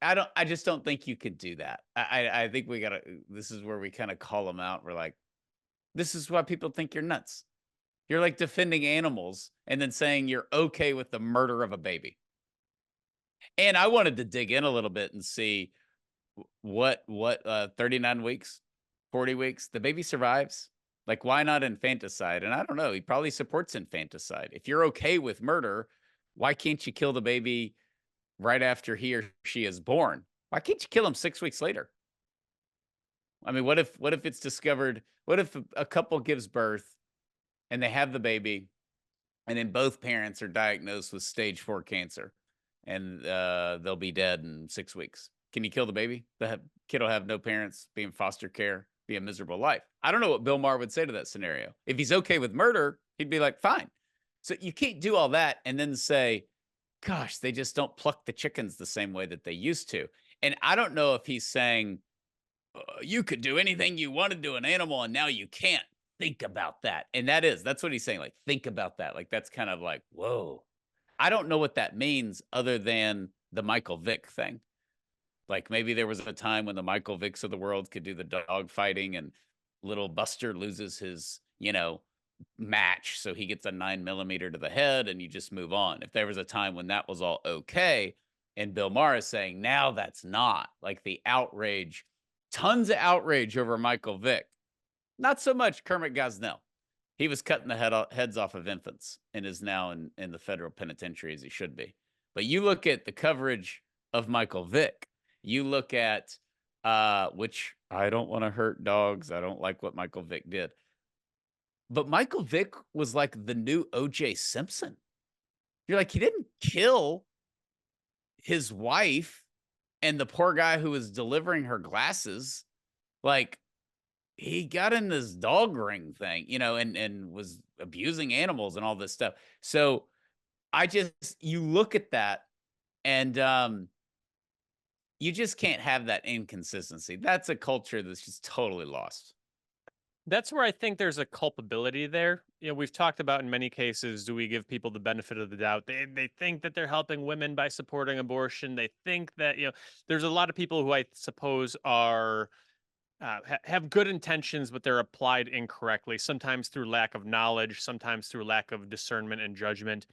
I just don't think you could do that. I think we gotta. This is where we kind of call them out. We're like, this is why people think you're nuts. You're like defending animals and then saying you're okay with the murder of a baby. And I wanted to dig in a little bit and see what 39 weeks, 40 weeks, the baby survives. Like, why not infanticide? And I don't know, he probably supports infanticide. If you're okay with murder, why can't you kill the baby right after he or she is born? Why can't you kill him 6 weeks later? I mean, what if it's discovered, what if a couple gives birth and they have the baby and then both parents are diagnosed with stage 4 cancer and they'll be dead in 6 weeks? Can you kill the baby? The kid will have no parents, be in foster care, be a miserable life. I don't know what Bill Maher would say to that scenario. If he's okay with murder, he'd be like, fine. So you can't do all that and then say, gosh, they just don't pluck the chickens the same way that they used to. And I don't know if he's saying, you could do anything you wanted to an animal and now you can't. Think about that. And that's what he's saying. Like, think about that. Like, that's kind of like, whoa. I don't know what that means other than the Michael Vick thing. Like, maybe there was a time when the Michael Vicks of the world could do the dog fighting and little Buster loses his, match. So he gets a 9mm to the head and you just move on. If there was a time when that was all okay, and Bill Maher is saying now that's not, like, the outrage, tons of outrage over Michael Vick. Not so much Kermit Gosnell. He was cutting the heads off of infants and is now in the federal penitentiary as he should be. But you look at the coverage of Michael Vick. You look at, which I don't want to hurt dogs. I don't like what Michael Vick did. But Michael Vick was like the new O.J. Simpson. You're like, he didn't kill his wife and the poor guy who was delivering her glasses. Like, he got in this dog ring thing, and was abusing animals and all this stuff. So you look at that and you just can't have that inconsistency. That's a culture that's just totally lost. That's where I think there's a culpability there. We've talked about in many cases, do we give people the benefit of the doubt? They think that they're helping women by supporting abortion. They think that, there's a lot of people who I suppose are have good intentions, but they're applied incorrectly, sometimes through lack of knowledge, sometimes through lack of discernment and judgment.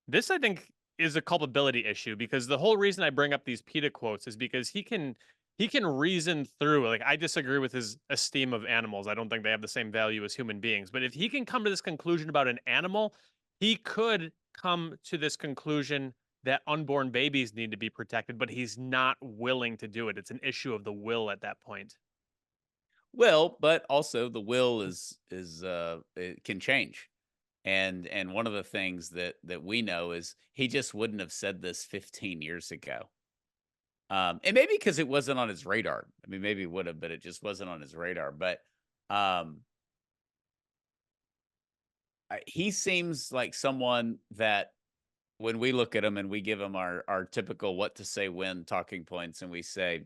This, I think, is a culpability issue because the whole reason I bring up these PETA quotes is because he can reason through. Like, I disagree with his esteem of animals. I don't think they have the same value as human beings. But if he can come to this conclusion about an animal, he could come to this conclusion that unborn babies need to be protected, but he's not willing to do it. It's an issue of the will at that point. Well, but also the will is it can change. And one of the things that we know is he just wouldn't have said this 15 years ago. And maybe because it wasn't on his radar. I mean, maybe it would have, but it just wasn't on his radar. But he seems like someone that when we look at him and we give him our typical what to say when talking points, and we say,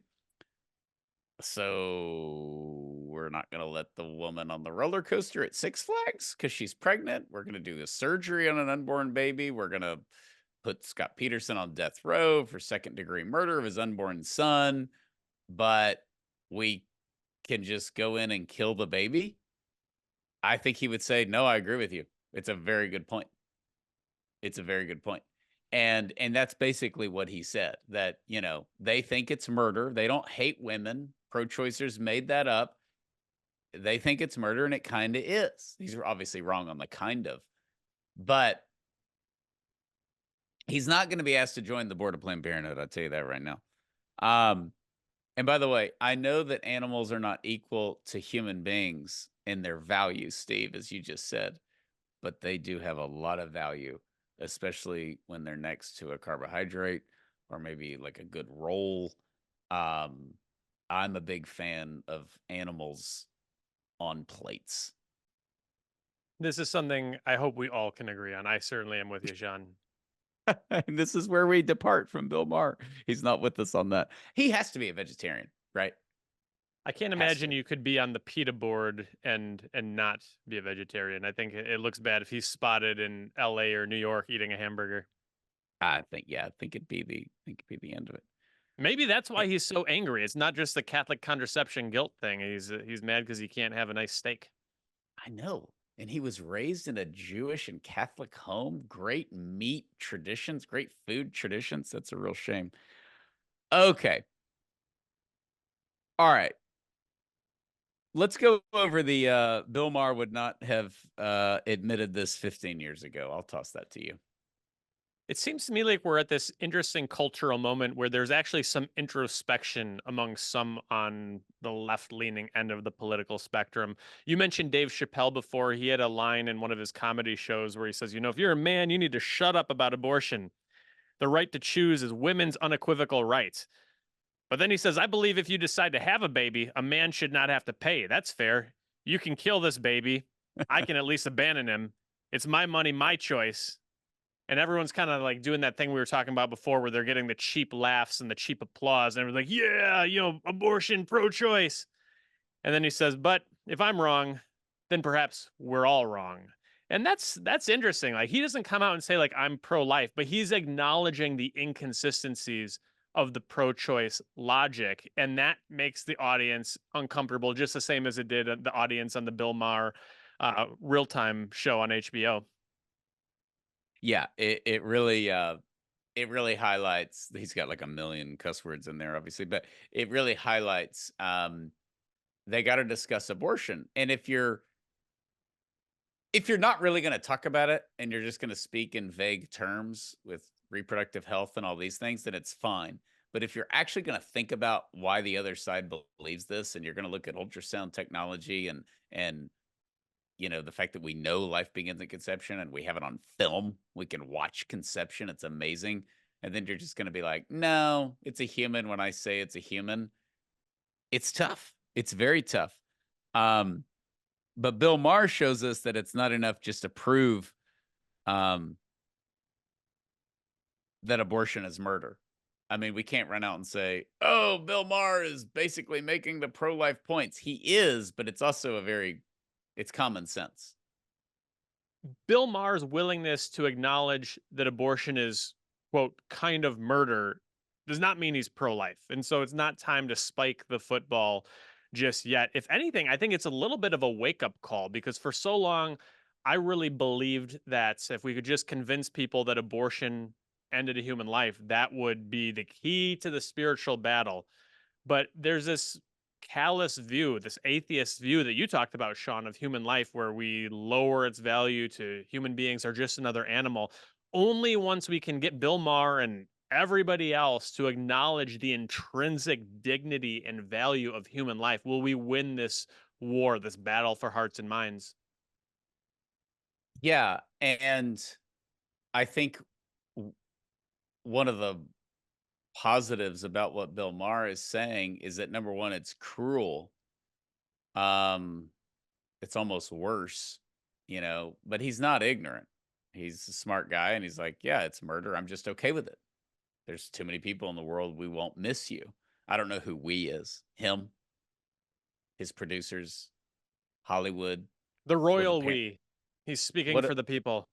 so we're not going to let the woman on the roller coaster at Six Flags because she's pregnant. We're going to do a surgery on an unborn baby. We're going to put Scott Peterson on death row for second-degree murder of his unborn son, but we can just go in and kill the baby. I think he would say, no, I agree with you. It's a very good point. It's a very good point. And that's basically what he said, that, you know, they think it's murder. They don't hate women. Pro-choicers made that up. They think it's murder, and it kind of is. He's obviously wrong on the kind of. But he's not going to be asked to join the board of Planned Parenthood. I'll tell you that right now. And by the way, I know that animals are not equal to human beings in their value, Steve, as you just said, but they do have a lot of value, especially when they're next to a carbohydrate or maybe like a good roll. I'm a big fan of animals on plates. This is something I hope we all can agree on. I certainly am with you, Sean. And this is where we depart from Bill Maher. He's not with us on that. He has to be a vegetarian, right? I can't imagine you could be on the PETA board and not be a vegetarian. I think it looks bad if he's spotted in LA or New York eating a hamburger. I think it'd be the end of it. Maybe that's why he's so angry. It's not just the Catholic contraception guilt thing. He's mad because he can't have a nice steak. I know. And he was raised in a Jewish and Catholic home. Great meat traditions, great food traditions. That's a real shame. Okay. All right. Let's go over the Bill Maher would not have admitted this 15 years ago. I'll toss that to you. It seems to me like we're at this interesting cultural moment where there's actually some introspection among some on the left-leaning end of the political spectrum. You mentioned Dave Chappelle before. He had a line in one of his comedy shows where he says, you know, if you're a man, you need to shut up about abortion. The right to choose is women's unequivocal right. But then he says, I believe if you decide to have a baby, a man should not have to pay. That's fair. You can kill this baby. I can at least abandon him. It's my money, my choice. And everyone's kind of like doing that thing we were talking about before where they're getting the cheap laughs and the cheap applause. And everyone's like, yeah, you know, abortion, pro-choice. And then he says, but if I'm wrong, then perhaps we're all wrong. And that's interesting. Like, he doesn't come out and say, like, I'm pro-life, but he's acknowledging the inconsistencies of the pro-choice logic. And that makes the audience uncomfortable, just the same as it did the audience on the Bill Maher real-time show on HBO. Yeah, it really highlights. He's got like a million cuss words in there, obviously, but it really highlights they got to discuss abortion. And if you're not really going to talk about it and you're just going to speak in vague terms with reproductive health and all these things, then it's fine. But if you're actually going to think about why the other side believes this, and you're going to look at ultrasound technology and you know, the fact that we know life begins at conception and we have it on film, we can watch conception. It's amazing. And then you're just going to be like, no, it's a human when I say it's a human. It's tough. It's very tough. But Bill Maher shows us that it's not enough just to prove that abortion is murder. I mean, we can't run out and say, oh, Bill Maher is basically making the pro-life points. He is, but it's also it's common sense. Bill Maher's willingness to acknowledge that abortion is, quote, kind of murder does not mean he's pro-life. And so it's not time to spike the football just yet. If anything, I think it's a little bit of a wake up call, because for so long, I really believed that if we could just convince people that abortion ended a human life, that would be the key to the spiritual battle. But there's this callous view, this atheist view that you talked about, Sean, of human life, where we lower its value to human beings are just another animal. Only once we can get Bill Maher and everybody else to acknowledge the intrinsic dignity and value of human life will we win this war, this battle for hearts and minds. Yeah, and I think one of the positives about what Bill Maher is saying is that, number one, it's cruel. It's almost worse, but he's not ignorant. He's a smart guy, and he's like, yeah, it's murder. I'm just okay with it. There's too many people in the world. We won't miss you. I don't know who we is. Him, his producers, Hollywood. The royal we. He's speaking for the people.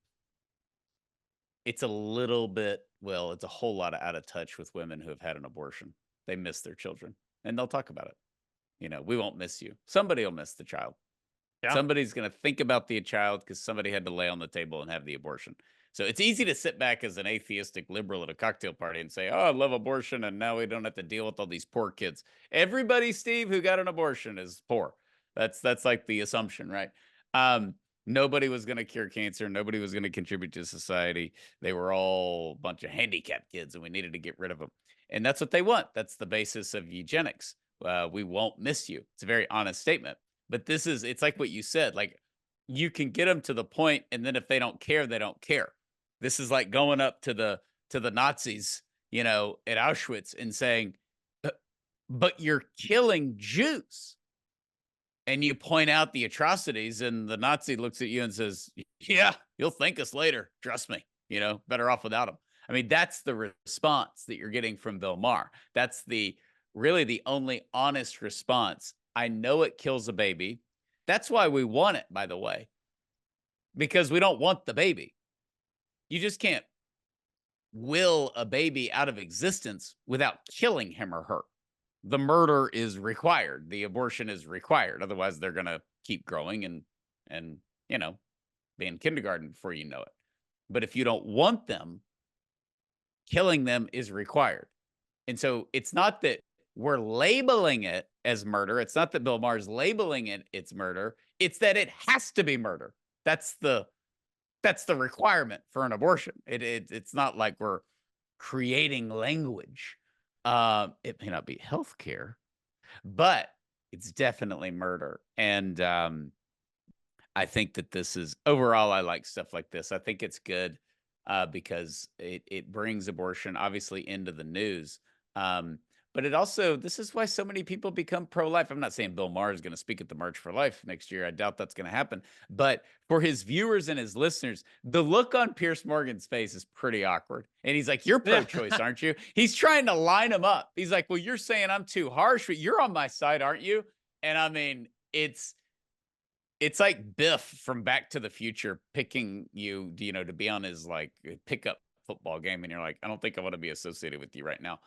It's a little bit, well, it's a whole lot out of touch with women who have had an abortion. They miss their children, and they'll talk about it. We won't miss you. Somebody will miss the child. Yeah. Somebody's going to think about the child because somebody had to lay on the table and have the abortion. So it's easy to sit back as an atheistic liberal at a cocktail party and say, oh, I love abortion, and now we don't have to deal with all these poor kids. Everybody, Steve, who got an abortion is poor. That's like the assumption, right? Nobody was going to cure cancer. Nobody was going to contribute to society. They were all a bunch of handicapped kids, and we needed to get rid of them. And that's what they want. That's the basis of eugenics. We won't miss you. It's a very honest statement. But it's like what you said. Like, you can get them to the point, and then if they don't care, they don't care. This is like going up to the Nazis, at Auschwitz and saying, but you're killing Jews. And you point out the atrocities, and the Nazi looks at you and says, yeah, you'll thank us later. Trust me, better off without them. I mean, that's the response that you're getting from Bill Maher. That's really the only honest response. I know it kills a baby. That's why we want it, by the way, because we don't want the baby. You just can't will a baby out of existence without killing him or her. The murder is required. The abortion is required. Otherwise, they're going to keep growing and be in kindergarten before you know it. But if you don't want them, killing them is required. And so it's not that we're labeling it as murder. It's not that Bill Maher's labeling it's murder. It's that it has to be murder. That's the requirement for an abortion. It's not like we're creating language. It may not be healthcare, but it's definitely murder. And I think that this is, overall, I like stuff like this. I think it's good because it brings abortion obviously into the news. But it also, this is why so many people become pro-life. I'm not saying Bill Maher is going to speak at the March for Life next year. I doubt that's going to happen. But for his viewers and his listeners, the look on Piers Morgan's face is pretty awkward. And he's like, you're pro-choice, aren't you? He's trying to line him up. He's like, well, you're saying I'm too harsh, but you're on my side, aren't you? And I mean, it's like Biff from Back to the Future picking you, to be on his like pickup football game. And you're like, I don't think I want to be associated with you right now.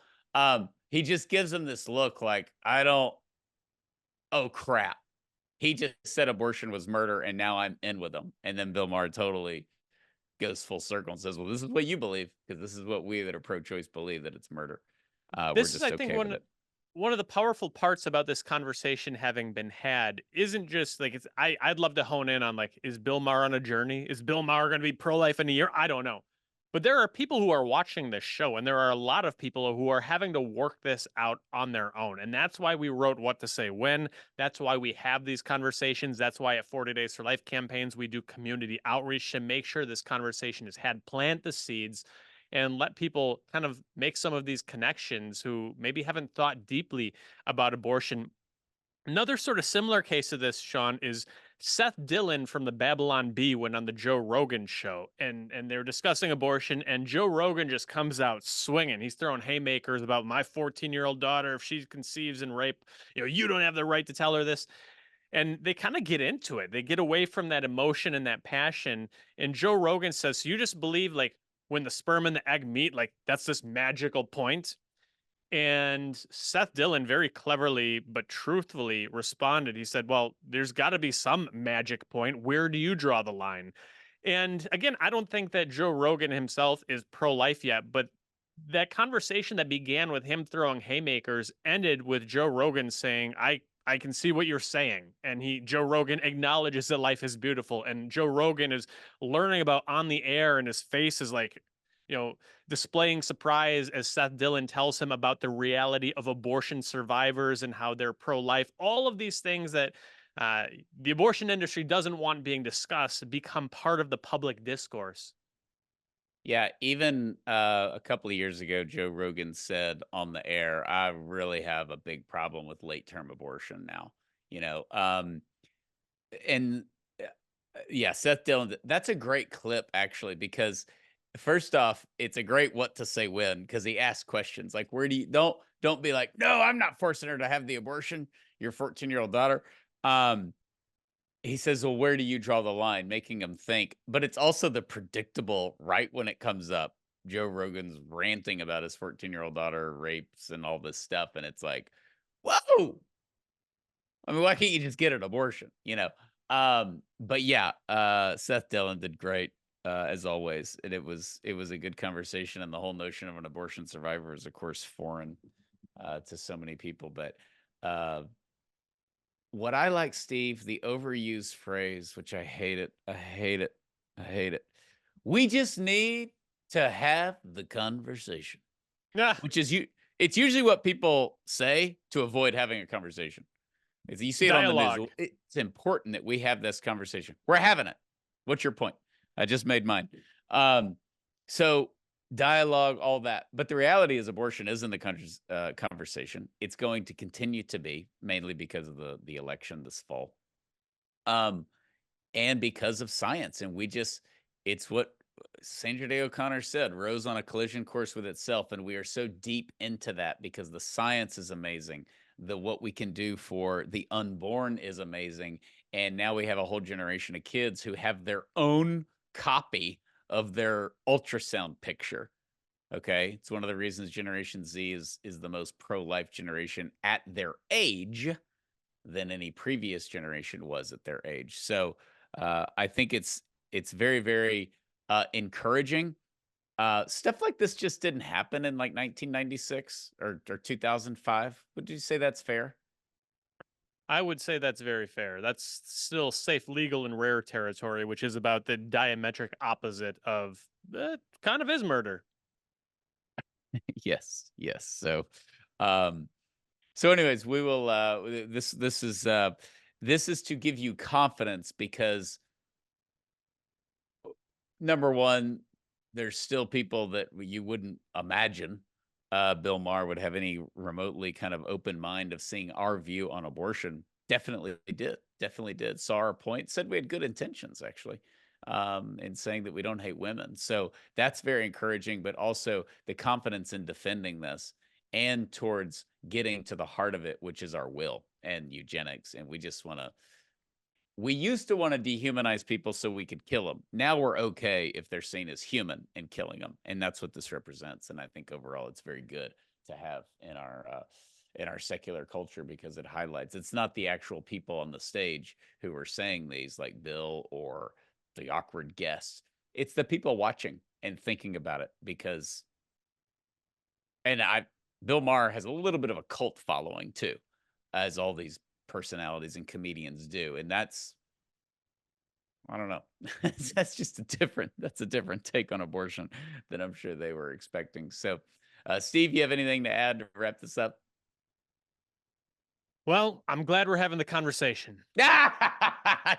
He just gives him this look like, oh crap. He just said abortion was murder and now I'm in with him. And then Bill Maher totally goes full circle and says, well, this is what you believe, because this is what we that are pro-choice believe, that it's murder. This is, I think, one of the powerful parts about this conversation having been had isn't just like, I'd love to hone in on like, is Bill Maher on a journey? Is Bill Maher going to be pro-life in a year? I don't know. But there are people who are watching this show, and there are a lot of people who are having to work this out on their own. And that's why we wrote What to Say When. That's why we have these conversations. That's why at 40 Days for Life campaigns, we do community outreach to make sure this conversation is had, plant the seeds, and let people kind of make some of these connections who maybe haven't thought deeply about abortion. Another sort of similar case of this, Sean, is Seth Dillon from the Babylon Bee went on the Joe Rogan show, and they were discussing abortion, and Joe Rogan just comes out swinging. He's throwing haymakers about my 14-year-old daughter. If she conceives in rape, you don't have the right to tell her this. And they kind of get into it. They get away from that emotion and that passion. And Joe Rogan says, so you just believe like when the sperm and the egg meet, like that's this magical point. And Seth Dillon very cleverly but truthfully responded. He said, well, there's got to be some magic point. Where do you draw the line? And again, I don't think that Joe Rogan himself is pro-life yet, but that conversation that began with him throwing haymakers ended with Joe Rogan saying, I can see what you're saying. And Joe Rogan acknowledges that life is beautiful. And Joe Rogan is learning about on the air, and his face is like, displaying surprise as Seth Dillon tells him about the reality of abortion survivors and how they're pro-life. All of these things that the abortion industry doesn't want being discussed become part of the public discourse. Yeah, even a couple of years ago, Joe Rogan said on the air, "I really have a big problem with late-term abortion now." You know, and yeah, Seth Dillon. That's a great clip actually, because first off, it's a great what to say when, because he asks questions like, "Where do you don't be like, no, I'm not forcing her to have the abortion. Your 14-year-old daughter." He says, well, where do you draw the line? Making him think. But it's also the predictable, right when it comes up. Joe Rogan's ranting about his 14-year-old daughter rapes and all this stuff. And it's like, whoa. I mean, why can't you just get an abortion? But yeah, Seth Dillon did great, as always. And it was a good conversation. And the whole notion of an abortion survivor is, of course, foreign to so many people. But what I like, Steve, the overused phrase, which I hate it. I hate it. I hate it. We just need to have the conversation. Yeah. Which is it's usually what people say to avoid having a conversation. If you see it Dialogue. on the news, it's important that we have this conversation. We're having it. What's your point? I just made mine. So dialogue, all that. But the reality is abortion isn't the conversation. It's going to continue to be, mainly because of the election this fall. And because of science. And it's what Sandra Day O'Connor said, rose on a collision course with itself. And we are so deep into that because the science is amazing. What we can do for the unborn is amazing. And now we have a whole generation of kids who have their own copy of their ultrasound picture. Okay. It's one of the reasons Generation Z is the most pro-life generation at their age than any previous generation was at their age. So I think it's very, very encouraging. Stuff like this just didn't happen in like 1996 or 2005. Would you say that's fair? I would say that's very fair. That's still safe, legal, and rare territory, which is about the diametric opposite of kind of is murder. Yes. So, anyways, we will. This is to give you confidence because, number one, there's still people that you wouldn't imagine Bill Maher would have any remotely kind of open mind of seeing our view on abortion. Definitely did. Saw our point, said we had good intentions, actually, in saying that we don't hate women. So that's very encouraging, but also the confidence in defending this and towards getting to the heart of it, which is our will and eugenics. And we used to want to dehumanize people so we could kill them. Now we're okay if they're seen as human and killing them. And that's what this represents. And I think overall it's very good to have in our secular culture because it highlights it's not the actual people on the stage who are saying these like Bill or the awkward guests. It's the people watching and thinking about it because Bill Maher has a little bit of a cult following too, as all these personalities and comedians do. And I don't know. That's a different take on abortion than I'm sure they were expecting. So, Steve, you have anything to add to wrap this up? Well, I'm glad we're having the conversation.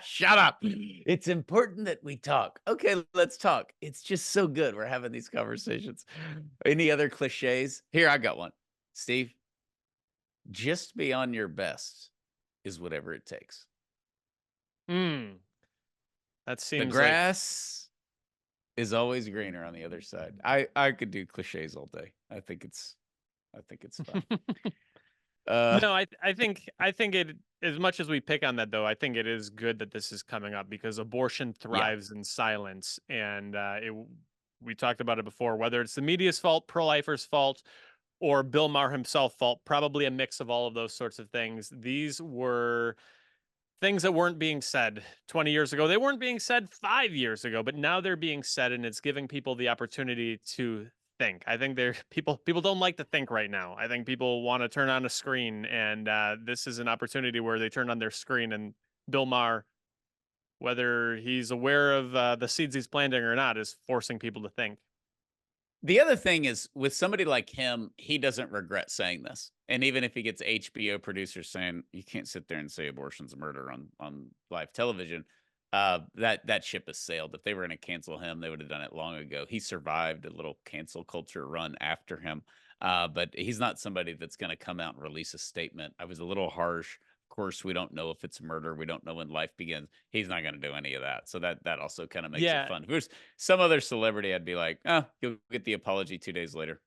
Shut up. It's important that we talk. Okay, let's talk. It's just so good we're having these conversations. Any other cliches? Here, I got one. Steve, just be on your best is whatever it takes. That seems the grass is always greener on the other side. I could do cliches all day. I think it's fun. No, I think it, as much as we pick on that though, I think it is good that this is coming up because abortion thrives in silence. And we talked about it before, whether it's the media's fault, pro-lifers' fault, or Bill Maher himself fault, probably a mix of all of those sorts of things. These were things that weren't being said 20 years ago. They weren't being said 5 years ago, but now they're being said, and it's giving people the opportunity to think. I think people don't like to think right now. I think people want to turn on a screen, and this is an opportunity where they turn on their screen, and Bill Maher, whether he's aware of the seeds he's planting or not, is forcing people to think. The other thing is, with somebody like him, he doesn't regret saying this. And even if he gets HBO producers saying, you can't sit there and say abortion's murder on live television, that ship has sailed. If they were going to cancel him, they would have done it long ago. He survived a little cancel culture run after him. But he's not somebody that's going to come out and release a statement. I was a little harsh. Of course, we don't know if it's murder. We don't know when life begins. He's not going to do any of that. So that also kind of makes it fun. If there's some other celebrity, I'd be like, you'll get the apology 2 days later.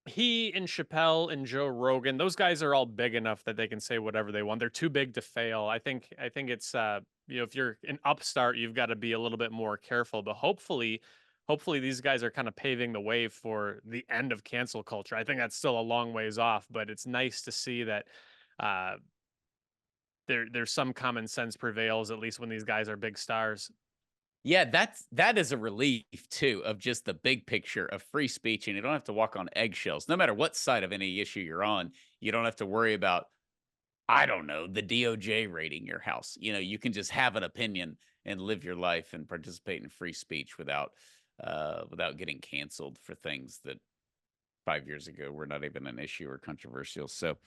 He and Chappelle and Joe Rogan, those guys are all big enough that they can say whatever they want. They're too big to fail. I think it's if you're an upstart, you've got to be a little bit more careful. But hopefully these guys are kind of paving the way for the end of cancel culture. I think that's still a long ways off, but it's nice to see that there's some common sense prevails, at least when these guys are big stars. Yeah, that is a relief too, of just the big picture of free speech, and you don't have to walk on eggshells. No matter what side of any issue you're on, you don't have to worry about, I don't know, the DOJ raiding your house. You can just have an opinion and live your life and participate in free speech without getting canceled for things that 5 years ago were not even an issue or controversial. So,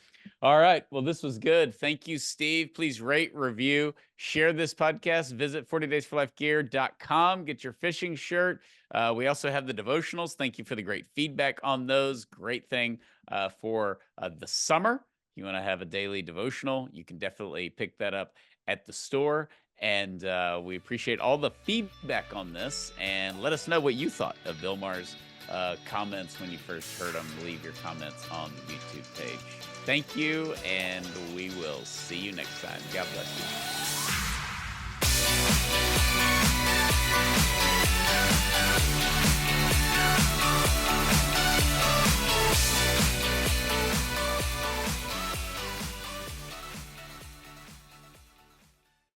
all right. Well, this was good. Thank you, Steve. Please rate, review, share this podcast. Visit 40daysforlifegear.com. Get your fishing shirt. We also have the devotionals. Thank you for the great feedback on those. Great thing for the summer. You want to have a daily devotional, you can definitely pick that up at the store. And we appreciate all the feedback on this. And let us know what you thought of Bill Maher's comments when you first heard them. Leave your comments on the YouTube page. Thank you, and we will see you next time. God bless you.